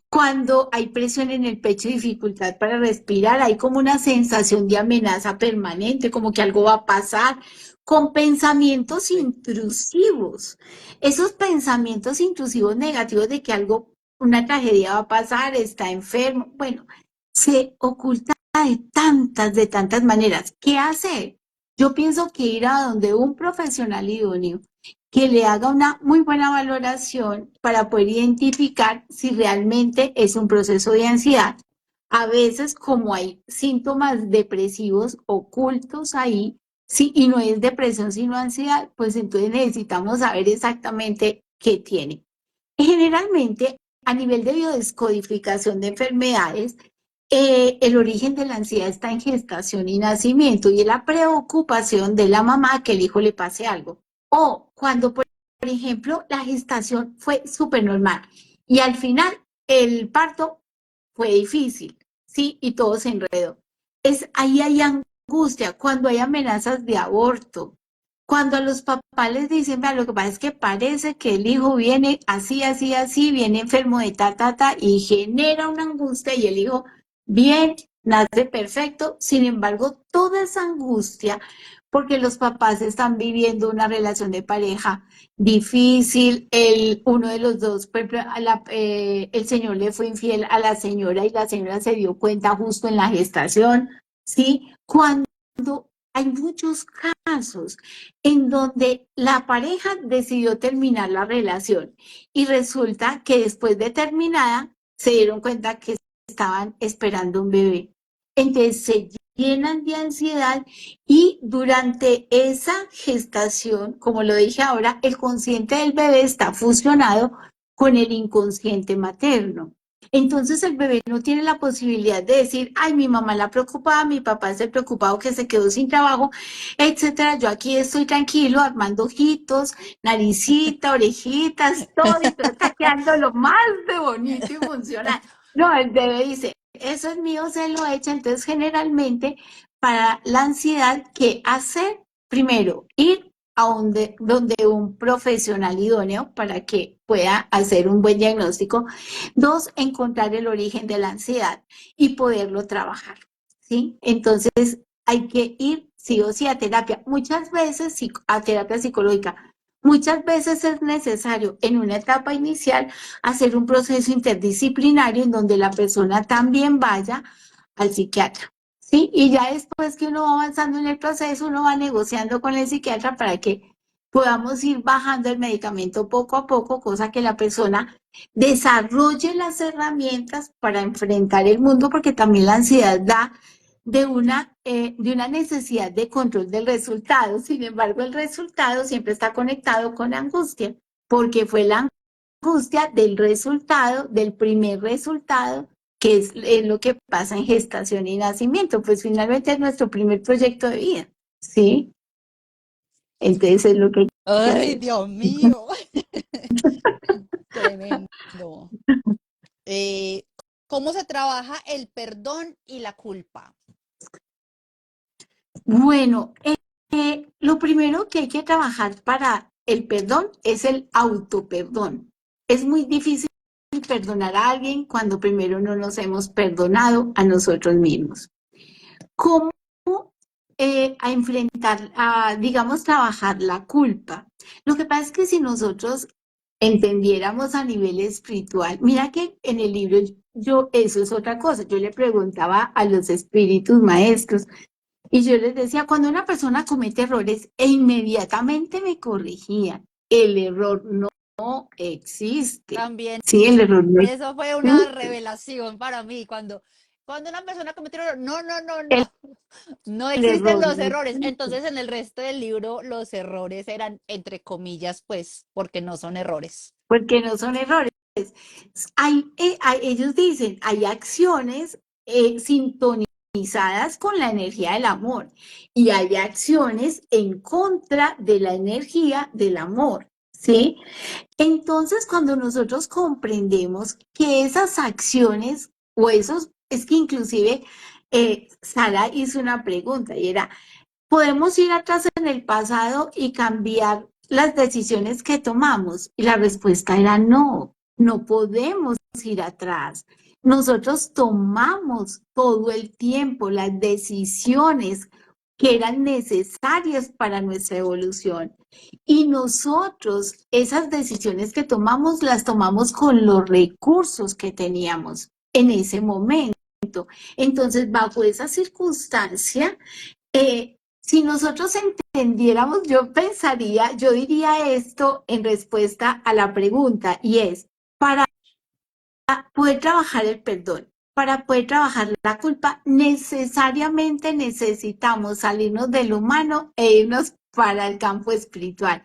Cuando hay presión en el pecho y dificultad para respirar, hay como una sensación de amenaza permanente, como que algo va a pasar, con pensamientos intrusivos. Esos pensamientos intrusivos negativos de que algo, una tragedia va a pasar, está enfermo, bueno, se oculta de tantas maneras. ¿Qué hacer? Yo pienso que ir a donde un profesional idóneo que le haga una muy buena valoración para poder identificar si realmente es un proceso de ansiedad. A veces, como hay síntomas depresivos ocultos ahí, sí, y no es depresión sino ansiedad, pues entonces necesitamos saber exactamente qué tiene. Generalmente, a nivel de biodescodificación de enfermedades, el origen de la ansiedad está en gestación y nacimiento y es la preocupación de la mamá que el hijo le pase algo. O cuando, por ejemplo, la gestación fue súper normal y al final el parto fue difícil, ¿sí? Y todo se enredó. Ahí hay angustia, cuando hay amenazas de aborto, cuando a los papás les dicen, vea, lo que pasa es que parece que el hijo viene así, así, así, viene enfermo de ta, y genera una angustia y el hijo, bien, nace perfecto, sin embargo, toda esa angustia, porque los papás están viviendo una relación de pareja difícil, uno de los dos, por ejemplo, el señor le fue infiel a la señora y la señora se dio cuenta justo en la gestación, ¿sí? Cuando hay muchos casos en donde la pareja decidió terminar la relación y resulta que después de terminada se dieron cuenta que estaban esperando un bebé. Entonces se llenan de ansiedad y durante esa gestación, como lo dije ahora, el consciente del bebé está fusionado con el inconsciente materno. Entonces el bebé no tiene la posibilidad de decir, ay, mi mamá la preocupaba, mi papá es el preocupado que se quedó sin trabajo, etcétera. Yo aquí estoy tranquilo, armando ojitos, naricita, orejitas, todo, y todo está quedando lo más de bonito y funcional. No, el bebé dice, eso es mío, se lo echa. Entonces, generalmente, para la ansiedad, ¿qué hacer? Primero, ir a donde un profesional idóneo para que pueda hacer un buen diagnóstico. Dos, encontrar el origen de la ansiedad y poderlo trabajar, ¿sí? Entonces, hay que ir sí o sí a terapia. Muchas veces a terapia psicológica. Muchas veces es necesario en una etapa inicial hacer un proceso interdisciplinario en donde la persona también vaya al psiquiatra, ¿sí? Y ya después que uno va avanzando en el proceso, uno va negociando con el psiquiatra para que podamos ir bajando el medicamento poco a poco, cosa que la persona desarrolle las herramientas para enfrentar el mundo, porque también la ansiedad da de una necesidad de control del resultado. Sin embargo, el resultado siempre está conectado con la angustia, porque fue la angustia del resultado, del primer resultado, que es lo que pasa en gestación y nacimiento, pues finalmente es nuestro primer proyecto de vida, ¿sí? Entonces es lo que hay que Ay, hacer. Dios mío. Tremendo. Eh, ¿Cómo se trabaja el perdón y la culpa? Bueno, lo primero que hay que trabajar para el perdón es el autoperdón. Es muy difícil perdonar a alguien cuando primero no nos hemos perdonado a nosotros mismos. ¿Cómo a enfrentar, digamos, trabajar la culpa? Lo que pasa es que si nosotros entendiéramos a nivel espiritual, mira que en el libro eso es otra cosa, yo le preguntaba a los espíritus maestros y yo les decía, cuando una persona comete errores, e inmediatamente me corregían, el error no existe. También Sí, el error no eso fue una existe. revelación para mí cuando una persona cometió un error. No, no, no, El, no. No el existen error los no errores. existe. Entonces, en el resto del libro, los errores eran entre comillas, pues, porque no son errores. Porque no son errores. Ellos dicen, hay acciones sintonizadas con la energía del amor y hay acciones en contra de la energía del amor, ¿sí? Entonces, cuando nosotros comprendemos que esas acciones o esos, es que inclusive Sara hizo una pregunta y era, ¿podemos ir atrás en el pasado y cambiar las decisiones que tomamos? Y la respuesta era no, no podemos ir atrás. Nosotros tomamos todo el tiempo las decisiones que eran necesarias para nuestra evolución. Y nosotros, esas decisiones que tomamos, las tomamos con los recursos que teníamos en ese momento. Entonces, bajo esa circunstancia, si nosotros entendiéramos, yo pensaría, yo diría esto en respuesta a la pregunta, y es, para poder trabajar el perdón, para poder trabajar la culpa, necesariamente necesitamos salirnos del humano e irnos para el campo espiritual,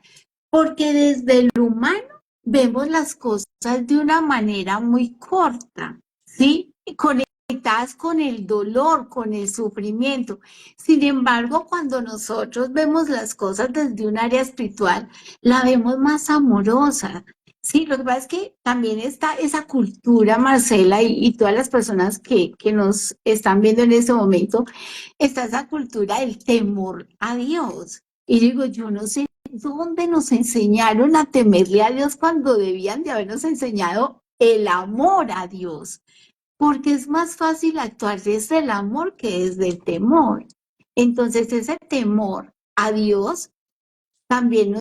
porque desde el humano vemos las cosas de una manera muy corta, ¿sí? Conectadas con el dolor, con el sufrimiento. Sin embargo, cuando nosotros vemos las cosas desde un área espiritual, la vemos más amorosa. Sí, lo que pasa es que también está esa cultura, Marcela, y todas las personas que nos están viendo en este momento, está esa cultura del temor a Dios. Y digo, yo no sé dónde nos enseñaron a temerle a Dios cuando debían de habernos enseñado el amor a Dios, porque es más fácil actuar desde el amor que desde el temor. Entonces, ese temor a Dios también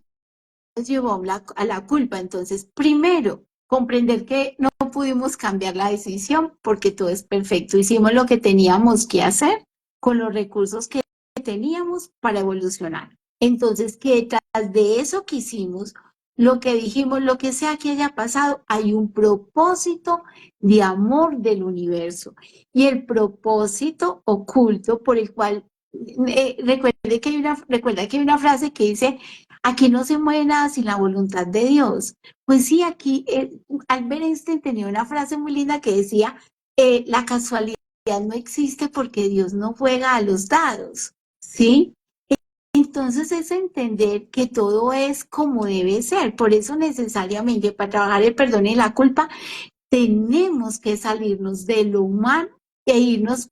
nos llevó a la culpa. Entonces, primero, comprender que no pudimos cambiar la decisión porque todo es perfecto. Hicimos lo que teníamos que hacer con los recursos que teníamos para evolucionar. Entonces, que detrás de eso que hicimos, lo que dijimos, lo que sea que haya pasado, hay un propósito de amor del universo. Y el propósito oculto por el cual, recuerda que hay una frase que dice, aquí no se mueve nada sin la voluntad de Dios. Pues sí, aquí Albert Einstein tenía una frase muy linda que decía, la casualidad no existe porque Dios no juega a los dados, ¿sí? Entonces es entender que todo es como debe ser. Por eso necesariamente para trabajar el perdón y la culpa tenemos que salirnos de lo humano e irnos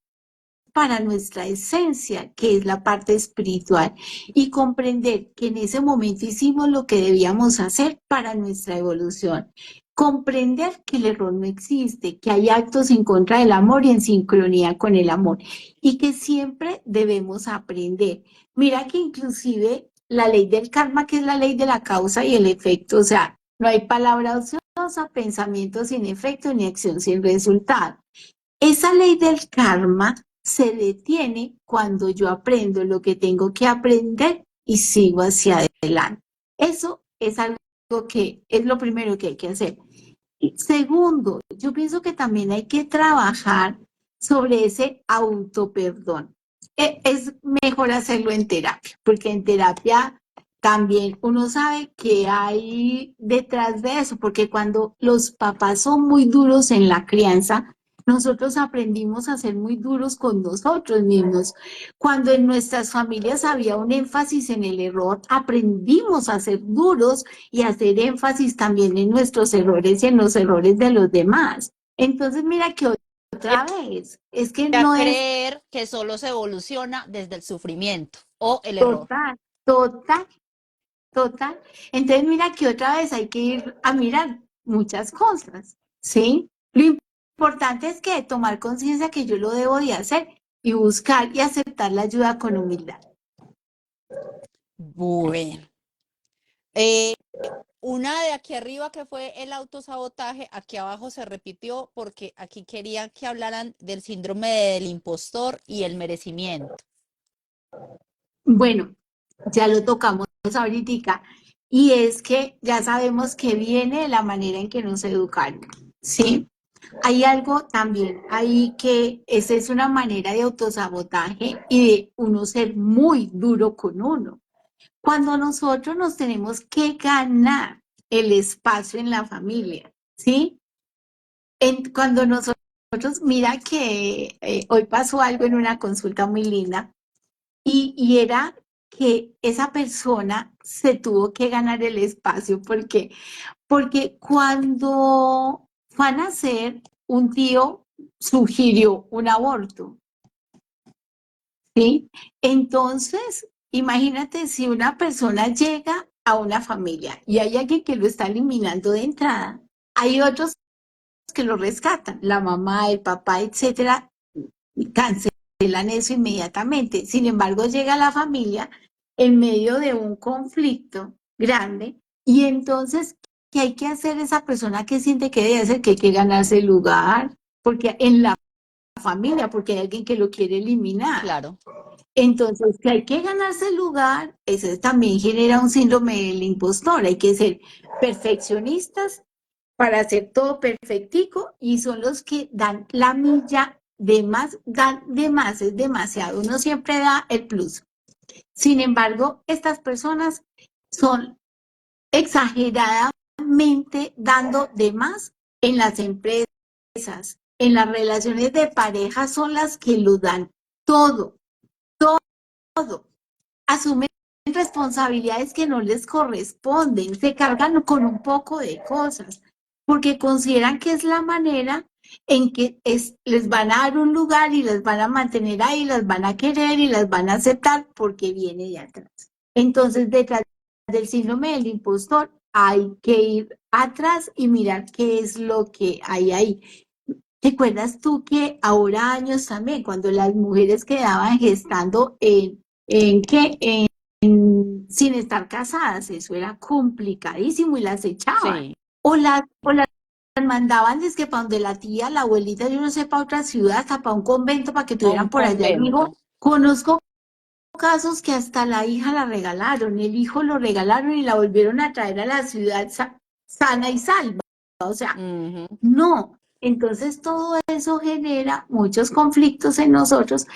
para nuestra esencia, que es la parte espiritual, y comprender que en ese momento hicimos lo que debíamos hacer para nuestra evolución. Comprender que el error no existe, que hay actos en contra del amor y en sincronía con el amor, y que siempre debemos aprender. Mira que inclusive la ley del karma, que es la ley de la causa y el efecto, o sea, no hay palabra ociosa, pensamiento sin efecto, ni acción sin resultado. Esa ley del karma se detiene cuando yo aprendo lo que tengo que aprender y sigo hacia adelante. Eso es algo que es lo primero que hay que hacer. Y segundo, yo pienso que también hay que trabajar sobre ese autoperdón. Es mejor hacerlo en terapia, porque en terapia también uno sabe que hay detrás de eso, porque cuando los papás son muy duros en la crianza, nosotros aprendimos a ser muy duros con nosotros mismos. Cuando en nuestras familias había un énfasis en el error, aprendimos a ser duros y hacer énfasis también en nuestros errores y en los errores de los demás. Entonces, mira que otra vez, es que A no es creer que solo se evoluciona desde el sufrimiento o el error. total, total, total. Entonces, mira que otra vez hay que ir a mirar muchas cosas, ¿sí? Lo importante es que tomar conciencia que yo lo debo de hacer y buscar y aceptar la ayuda con humildad. Bueno, eh, una de aquí arriba que fue el autosabotaje, aquí abajo se repitió porque aquí querían que hablaran del síndrome del impostor y el merecimiento. Bueno, ya lo tocamos ahorita y es que ya sabemos que viene de la manera en que nos educaron, ¿sí? Hay algo también ahí que esa es una manera de autosabotaje y de uno ser muy duro con uno. Cuando nosotros nos tenemos que ganar el espacio en la familia, ¿sí? Cuando nosotros, mira que hoy pasó algo en una consulta muy linda y era que esa persona se tuvo que ganar el espacio porque cuando fue a nacer, un tío sugirió un aborto, ¿sí? Entonces, imagínate si una persona llega a una familia y hay alguien que lo está eliminando de entrada, hay otros que lo rescatan, la mamá, el papá, etcétera, cancelan eso inmediatamente. Sin embargo, llega la familia en medio de un conflicto grande y entonces, ¿qué hay que hacer esa persona que siente que debe hacer? Que hay que ganarse el lugar, porque en la familia, porque hay alguien que lo quiere eliminar. Claro. Entonces, que hay que ganarse el lugar, eso también genera un síndrome del impostor, hay que ser perfeccionistas para hacer todo perfectico y son los que dan la milla de más, dan de más, es demasiado, uno siempre da el plus. Sin embargo, estas personas son exageradamente dando de más en las empresas, en las relaciones de pareja son las que lo dan todo, todo. Asumen responsabilidades que no les corresponden, se cargan con un poco de cosas, porque consideran que es la manera en que les van a dar un lugar y las van a mantener ahí, las van a querer y las van a aceptar porque viene de atrás. Entonces, detrás del síndrome del impostor hay que ir atrás y mirar qué es lo que hay ahí. ¿Te acuerdas tú que ahora años también, cuando las mujeres quedaban gestando en qué, sin estar casadas, eso era complicadísimo y las echaban? Sí, O las mandaban desde para donde la tía, la abuelita, yo no sé, para otra ciudad, hasta para un convento, para que a un tuvieran por allá el hijo. convento. Conozco casos que hasta la hija la regalaron, el hijo lo regalaron y la volvieron a traer a la ciudad sana y salva. O sea, Ujú. no, entonces todo eso genera muchos conflictos en nosotros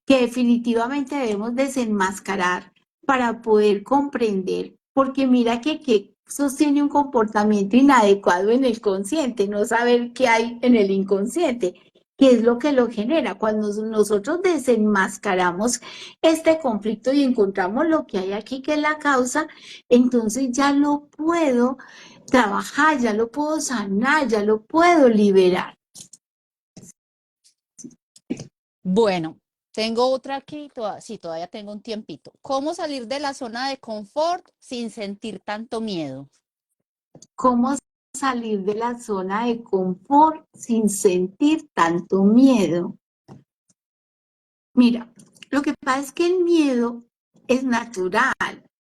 que definitivamente debemos desenmascarar para poder comprender, porque mira que sostiene un comportamiento inadecuado en el consciente, no saber qué hay en el inconsciente, qué es lo que lo genera. Cuando nosotros desenmascaramos este conflicto y encontramos lo que hay aquí, que es la causa, entonces ya lo puedo trabajar, ya lo puedo sanar, ya lo puedo liberar. Bueno, tengo otra aquí, sí, todavía tengo un tiempito. ¿Cómo salir de la zona de confort sin sentir tanto miedo? ¿Cómo salir de la zona de confort sin sentir tanto miedo? Mira, lo que pasa es que el miedo es natural,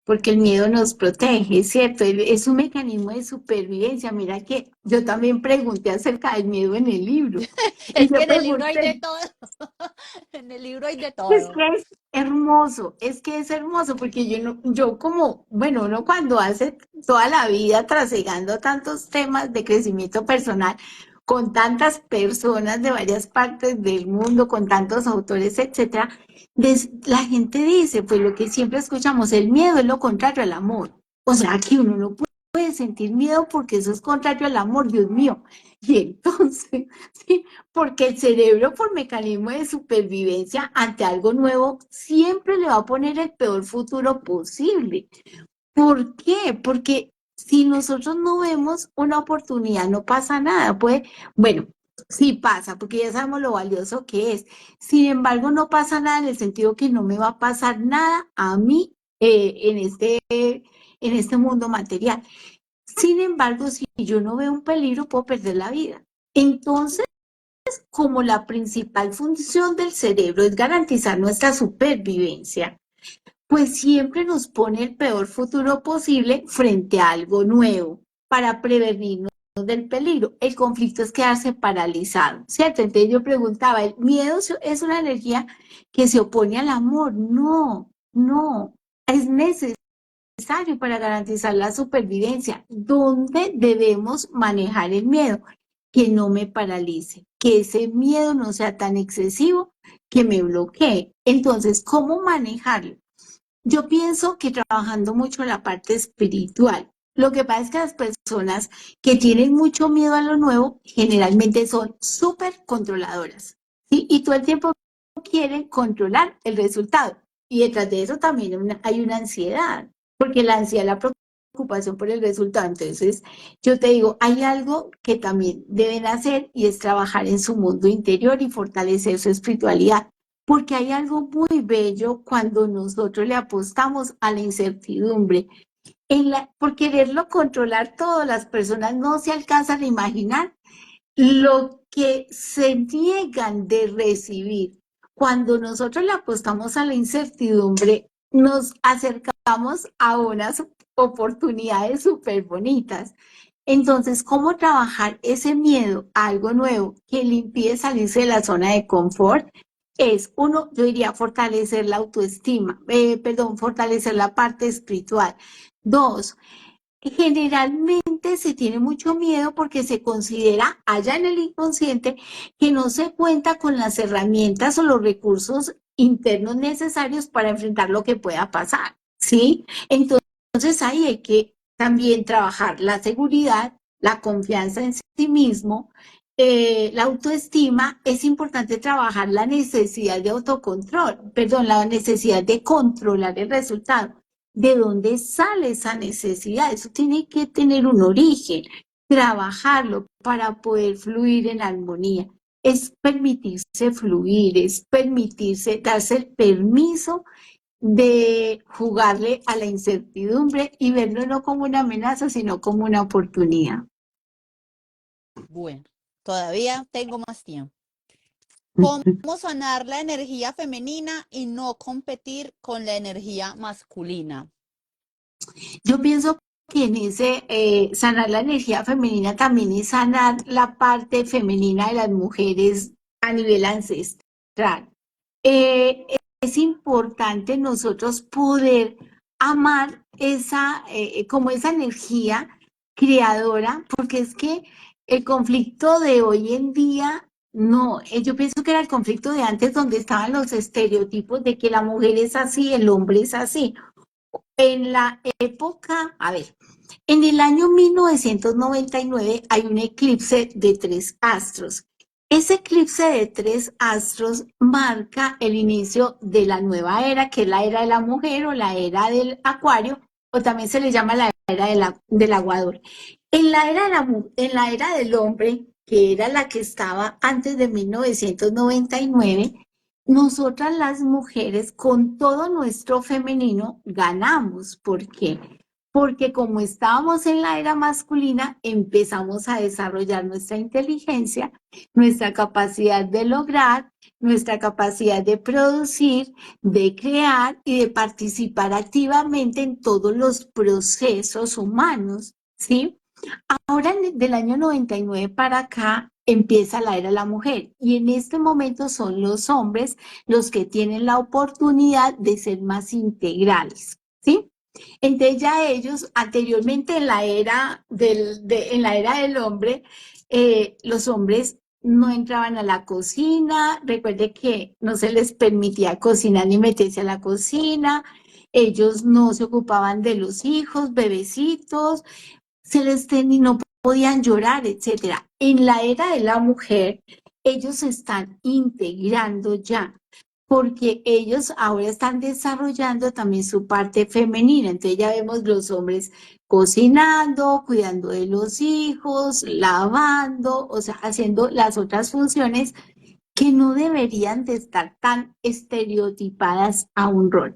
porque el miedo nos protege, ¿cierto? Es un mecanismo de supervivencia. Mira que yo también pregunté acerca del miedo en el libro. Y Es que yo en el libro hay de pregunté, todo. En el libro hay de es todo. que es que es hermoso, porque yo no, yo como, bueno, uno cuando hace toda la vida trasegando tantos temas de crecimiento personal, con tantas personas de varias partes del mundo, con tantos autores, etcétera, la gente dice, pues lo que siempre escuchamos, el miedo es lo contrario al amor. O sea, que uno no puede sentir miedo porque eso es contrario al amor, Dios mío. Y entonces, sí, porque el cerebro, por mecanismo de supervivencia ante algo nuevo, siempre le va a poner el peor futuro posible. ¿Por qué? Porque si nosotros no vemos una oportunidad, no pasa nada. Bueno, sí pasa, porque ya sabemos lo valioso que es. Sin embargo, no pasa nada en el sentido que no me va a pasar nada a mí en este mundo material. Sin embargo, si yo no veo un peligro, puedo perder la vida. Entonces, como la principal función del cerebro es garantizar nuestra supervivencia, pues siempre nos pone el peor futuro posible frente a algo nuevo para prevenirnos del peligro. El conflicto es quedarse paralizado, ¿cierto? Entonces yo preguntaba, ¿el miedo es una energía que se opone al amor? No, no, es necesario necesario para garantizar la supervivencia. ¿Dónde debemos manejar el miedo? Que no me paralice, que ese miedo no sea tan excesivo que me bloquee. Entonces, ¿cómo manejarlo? Yo pienso que trabajando mucho la parte espiritual. Lo que pasa es que las personas que tienen mucho miedo a lo nuevo generalmente son súper controladoras, ¿sí? Y todo el tiempo quieren controlar el resultado. Y detrás de eso también hay una ansiedad, porque la ansiedad, la preocupación por el resultado. Entonces, yo te digo, hay algo que también deben hacer y es trabajar en su mundo interior y fortalecer su espiritualidad. Porque hay algo muy bello cuando nosotros le apostamos a la incertidumbre. Por quererlo controlar todo, las personas no se alcanzan a imaginar lo que se niegan de recibir. Cuando nosotros le apostamos a la incertidumbre, nos acercamos a unas oportunidades súper bonitas. Entonces, ¿cómo trabajar ese miedo a algo nuevo que le impide salirse de la zona de confort? Es uno, yo diría, fortalecer la autoestima, fortalecer la parte espiritual. Dos, generalmente se tiene mucho miedo porque se considera allá en el inconsciente que no se cuenta con las herramientas o los recursos internos necesarios para enfrentar lo que pueda pasar, ¿sí? Entonces ahí hay que también trabajar la seguridad, la confianza en sí mismo, la autoestima. Es importante trabajar la necesidad de autocontrol, perdón, la necesidad de controlar el resultado. ¿De dónde sale esa necesidad? Eso tiene que tener un origen, trabajarlo para poder fluir en armonía. Es permitirse fluir, es permitirse, darse el permiso de jugarle a la incertidumbre y verlo no como una amenaza, sino como una oportunidad. Bueno, todavía tengo más tiempo. ¿Cómo sanar la energía femenina y no competir con la energía masculina? Yo pienso que en ese sanar la energía femenina también es sanar la parte femenina de las mujeres a nivel ancestral. Eh, es importante nosotros poder amar como esa energía creadora, porque es que el conflicto de hoy en día, no, yo pienso que era el conflicto de antes donde estaban los estereotipos de que la mujer es así, el hombre es así. En la época, a ver, en el año 1999 hay un eclipse de 3 astros. Ese eclipse de 3 astros marca el inicio de la nueva era, que es la era de la mujer o la era del acuario, o también se le llama la era del aguador. En la era del hombre, que era la que estaba antes de 1999, nosotras las mujeres con todo nuestro femenino ganamos. ¿Por qué? Porque como estábamos en la era masculina, empezamos a desarrollar nuestra inteligencia, nuestra capacidad de lograr, nuestra capacidad de producir, de crear y de participar activamente en todos los procesos humanos, ¿sí? Ahora, del año 99 para acá, empieza la era de la mujer y en este momento son los hombres los que tienen la oportunidad de ser más integrales, ¿sí? Entonces ya ellos, anteriormente en la era del hombre, los hombres no entraban a la cocina. Recuerde que no se les permitía cocinar ni meterse a la cocina, ellos no se ocupaban de los hijos, bebecitos, y no podían llorar, etcétera. En la era de la mujer, ellos se están integrando ya, porque ellos ahora están desarrollando también su parte femenina. Entonces ya vemos los hombres cocinando, cuidando de los hijos, lavando, o sea, haciendo las otras funciones que no deberían de estar tan estereotipadas a un rol.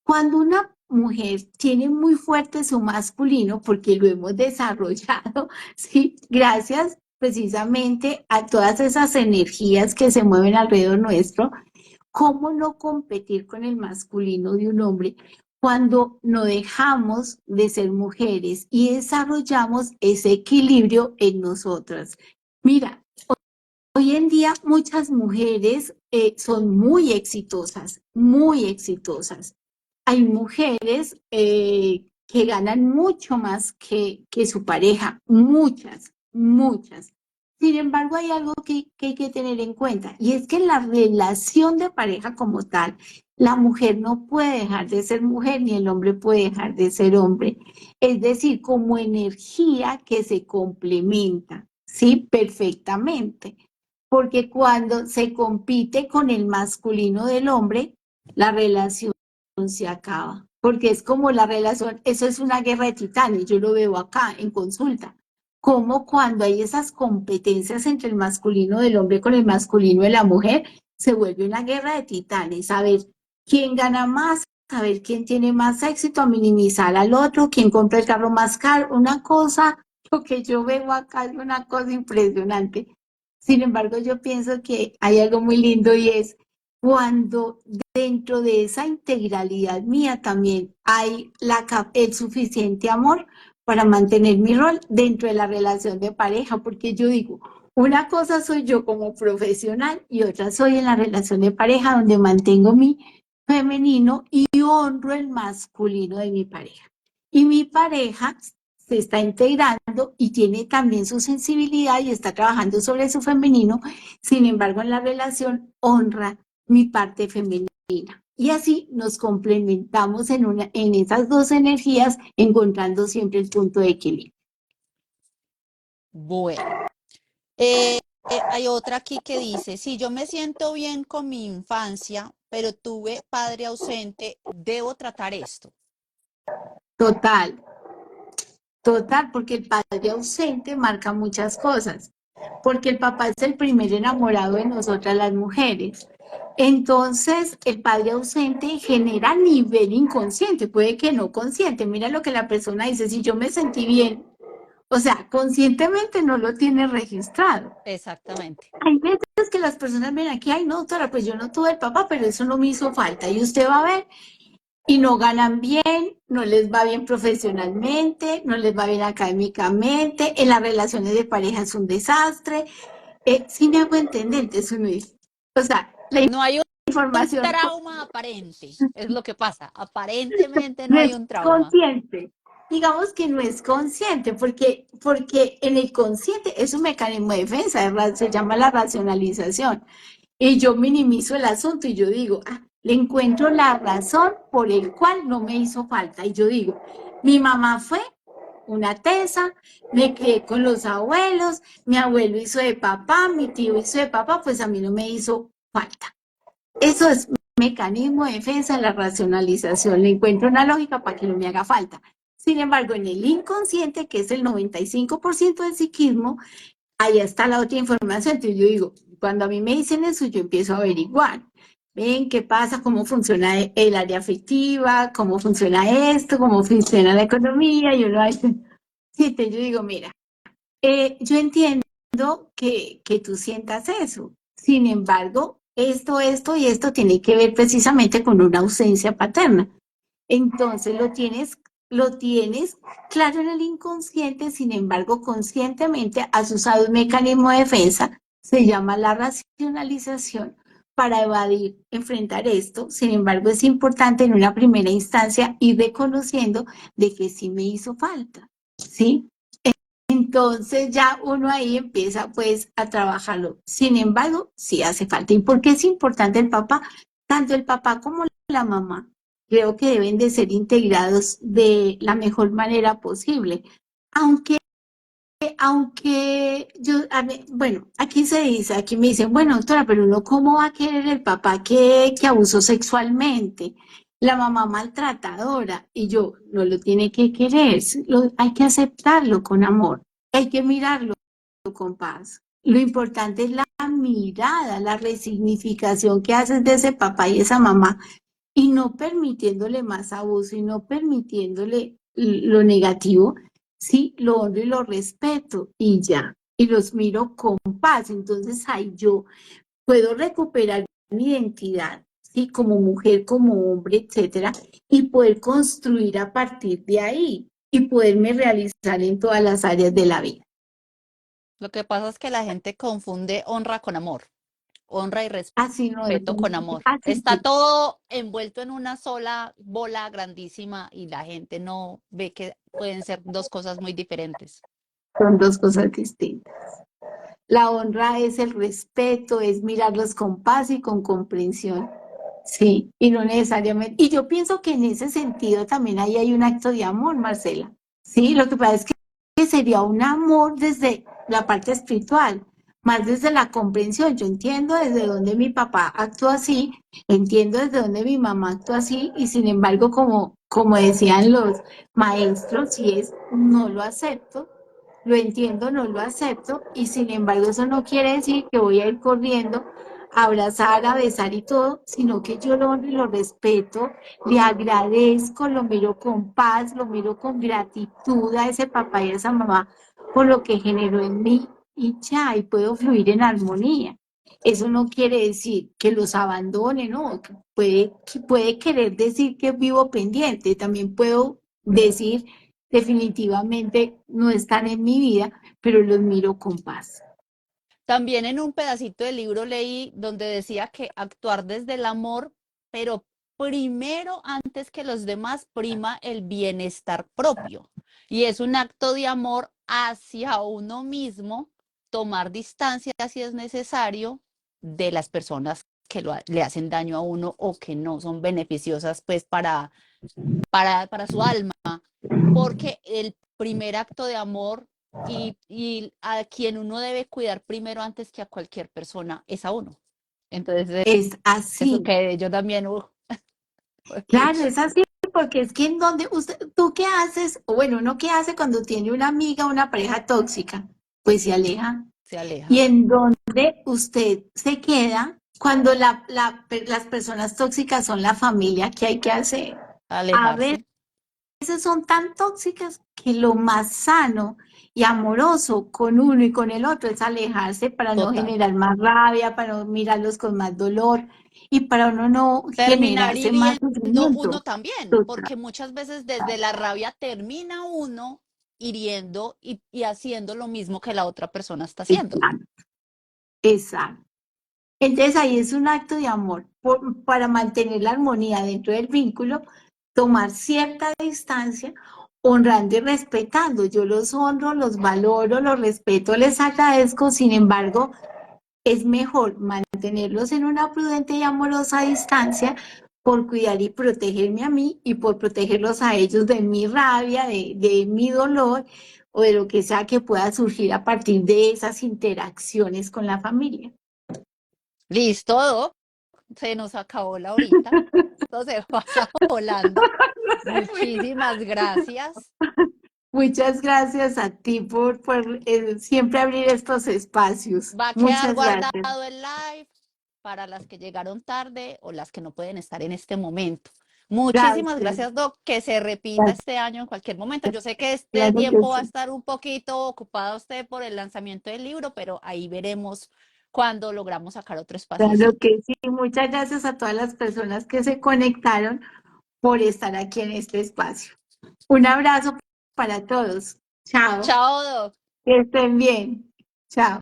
Cuando una mujer tiene muy fuerte su masculino, porque lo hemos desarrollado, ¿sí? Gracias precisamente a todas esas energías que se mueven alrededor nuestro, ¿cómo no competir con el masculino de un hombre cuando no dejamos de ser mujeres y desarrollamos ese equilibrio en nosotras? Mira, hoy en día muchas mujeres son muy exitosas, muy exitosas. hay mujeres que ganan mucho más que su pareja, muchas, muchas. Sin embargo, hay algo que hay que tener en cuenta, y es que en la relación de pareja como tal, la mujer no puede dejar de ser mujer, ni el hombre puede dejar de ser hombre. Es decir, como energía que se complementa, ¿sí? Perfectamente. Porque cuando se compite con el masculino del hombre, la relación se acaba, porque es como la relación, eso es una guerra de titanes, yo lo veo acá en consulta, como cuando hay esas competencias entre el masculino del hombre con el masculino de la mujer, se vuelve una guerra de titanes, a ver quién gana más, a ver quién tiene más éxito, a minimizar al otro, quién compra el carro más caro, una cosa, lo que yo veo acá es una cosa impresionante. Sin embargo, yo pienso que hay algo muy lindo y es cuando dentro de esa integralidad mía también hay el suficiente amor para mantener mi rol dentro de la relación de pareja, porque yo digo, una cosa soy yo como profesional y otra soy en la relación de pareja donde mantengo mi femenino y honro el masculino de mi pareja. Y mi pareja se está integrando y tiene también su sensibilidad y está trabajando sobre su femenino, sin embargo en la relación honra mi parte femenina. Y así nos complementamos en esas dos energías, encontrando siempre el punto de equilibrio. Bueno, hay otra aquí que dice, si yo me siento bien con mi infancia, pero tuve padre ausente, ¿debo tratar esto? Total, total, porque el padre ausente marca muchas cosas, porque el papá es el primer enamorado de nosotras las mujeres. Entonces, el padre ausente genera nivel inconsciente, puede que no consciente. Mira lo que la persona dice, si yo me sentí bien, o sea, conscientemente no lo tiene registrado. Exactamente. Hay veces que las personas ven aquí, ay no, doctora, pues yo no tuve el papá, pero eso no me hizo falta. Y usted va a ver, y no ganan bien, no les va bien profesionalmente, no les va bien académicamente, en las relaciones de pareja es un desastre. Sí me hago entender, entonces uno dice, o sea, la No hay un información trauma aparente, es lo que pasa. Aparentemente no no hay es un trauma. consciente. Digamos que no es consciente, porque en el consciente es un mecanismo de defensa, se llama la racionalización. Y yo minimizo el asunto y yo digo, ah, le encuentro la razón por el cual no me hizo falta. Y yo digo, mi mamá fue una tesa, me crié con los abuelos, mi abuelo hizo de papá, mi tío hizo de papá, pues a mí no me hizo falta. Eso es un mecanismo de defensa de la racionalización. Le encuentro una lógica para que no me haga falta. Sin embargo, en el inconsciente, que es el 95% del psiquismo, ahí está la otra información. Entonces yo digo, cuando a mí me dicen eso, yo empiezo a averiguar. Ven, ¿qué pasa? ¿Cómo funciona el área afectiva? ¿Cómo funciona esto? ¿Cómo funciona la economía? Y uno dice, sí, entonces yo digo, mira, yo entiendo que tú sientas eso. Sin embargo, esto y esto tiene que ver precisamente con una ausencia paterna. Entonces lo tienes claro en el inconsciente, sin embargo, conscientemente has usado un mecanismo de defensa, se llama la racionalización, para evadir, enfrentar esto. Sin embargo, es importante en una primera instancia ir reconociendo de que sí me hizo falta, ¿sí? Entonces ya uno ahí empieza pues a trabajarlo. Sin embargo, sí hace falta. ¿Y por qué es importante el papá? Tanto el papá como la mamá creo que deben de ser integrados de la mejor manera posible. Aunque, aunque yo, bueno, aquí se dice, aquí me dicen, bueno, doctora, pero uno cómo va a querer el papá que abusó sexualmente, la mamá maltratadora, y yo, no lo tiene que querer, hay que aceptarlo con amor, hay que mirarlo con paz. Lo importante es la mirada, la resignificación que haces de ese papá y esa mamá y no permitiéndole más abuso y no permitiéndole lo negativo, sí, lo honro y lo respeto y ya, y los miro con paz. Entonces ahí yo puedo recuperar mi identidad, sí, como mujer, como hombre, etcétera, y poder construir a partir de ahí y poderme realizar en todas las áreas de la vida. Lo que pasa es que la gente confunde honra con amor. honra y Así no es, respeto con amor. así Está sí. todo envuelto en una sola bola grandísima y la gente no ve que pueden ser dos cosas muy diferentes. Son dos cosas distintas. La honra es el respeto, es mirarlos con paz y con comprensión. Sí, y no necesariamente. Y yo pienso que en ese sentido también ahí hay un acto de amor, Marcela. Sí, lo que pasa es que sería un amor desde la parte espiritual, más desde la comprensión. Yo entiendo desde dónde mi papá actúa así, entiendo desde dónde mi mamá actúa así, y sin embargo, como decían los maestros, si es no lo acepto, lo entiendo, no lo acepto, y sin embargo eso no quiere decir que voy a ir corriendo a abrazar, a besar y todo, sino que yo lo honro y lo respeto, le agradezco, lo miro con paz, lo miro con gratitud a ese papá y a esa mamá por lo que generó en mí y ya, y puedo fluir en armonía. Eso no quiere decir que los abandone, ¿no? Que puede querer decir que vivo pendiente, también puedo decir definitivamente no están en mi vida, pero los miro con paz. También en un pedacito del libro leí donde decía que actuar desde el amor, pero primero, antes que los demás, prima el bienestar propio. Y es un acto de amor hacia uno mismo, tomar distancia si es necesario de las personas que le hacen daño a uno o que no son beneficiosas pues para su alma, porque el primer acto de amor y a quien uno debe cuidar primero antes que a cualquier persona es a uno. Entonces, Es eso así, que yo también, claro, es así, porque es que en donde usted, tú qué haces, o bueno, uno qué hace cuando tiene una amiga, una pareja tóxica, pues se aleja. se Y aleja, en donde usted se queda cuando las personas tóxicas son la familia, ¿qué hay que hacer? A ver, alejarse veces son tan tóxicas que lo más sano y amoroso con uno y con el otro es alejarse para no total. generar más rabia, para no mirarlos con más dolor y para uno no Terminar generarse más hiriendo uno sufrimiento. también, Total. porque muchas veces desde la rabia termina uno hiriendo y haciendo lo mismo que la otra persona está haciendo. Exacto. Exacto. Entonces ahí es un acto de amor para mantener la armonía dentro del vínculo, tomar cierta distancia, honrando y respetando. Yo los honro, los valoro, los respeto, les agradezco, sin embargo, es mejor mantenerlos en una prudente y amorosa distancia por cuidar y protegerme a mí y por protegerlos a ellos de mi rabia, de mi dolor o de lo que sea que pueda surgir a partir de esas interacciones con la familia. Listo, Doc, se nos acabó la horita, entonces pasa volando. Muchísimas gracias. Muchas gracias a ti por siempre abrir estos espacios. Va a quedar Muchas gracias. guardado el live para las que llegaron tarde o las que no pueden estar en este momento. Muchísimas Gracias. gracias, Doc. Que se repita Gracias. este año en cualquier momento. Yo sé que este Claro que tiempo va a sí. estar un poquito ocupado usted por el lanzamiento del libro, pero ahí veremos cuándo logramos sacar otro Claro espaciecito. que sí. Muchas gracias a todas las personas que se conectaron por estar aquí en este espacio. Un abrazo para todos. Chao. Chao, Doc. Que estén bien. Chao.